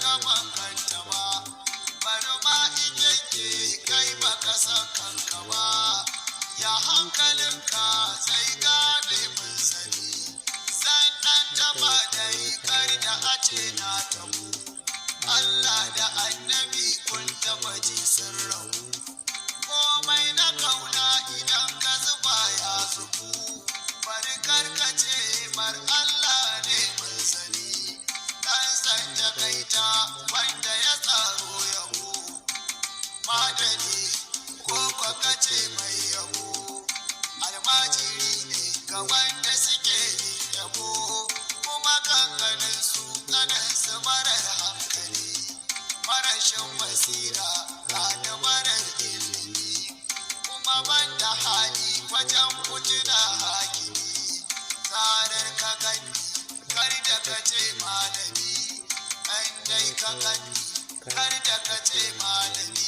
gaban kanta ba, bari ma in yanke kai baka san kanka ba, ya hankalinka sai gane mun sani, zan ɗan taɓa dai kar da a ce na tabu, Allah da annabi kun taɓa ji sun rabu, komai na kauna idan ka zuba ya zubu, bari karkace mar Allah ne mun sani, ɗan san takaita wanda ya tsaro yabo, madani ko kwakace mai yabo, almajiri ne ga wanda suke yabo, kuma kankanin su kanan su marar hankali, marashin basira rana marar ilimi, kuma banda hali wajen kutuna hakimi, tsarar ka gani kar da ka ce malami, ɗan dai ka gani kar da ka ce malami.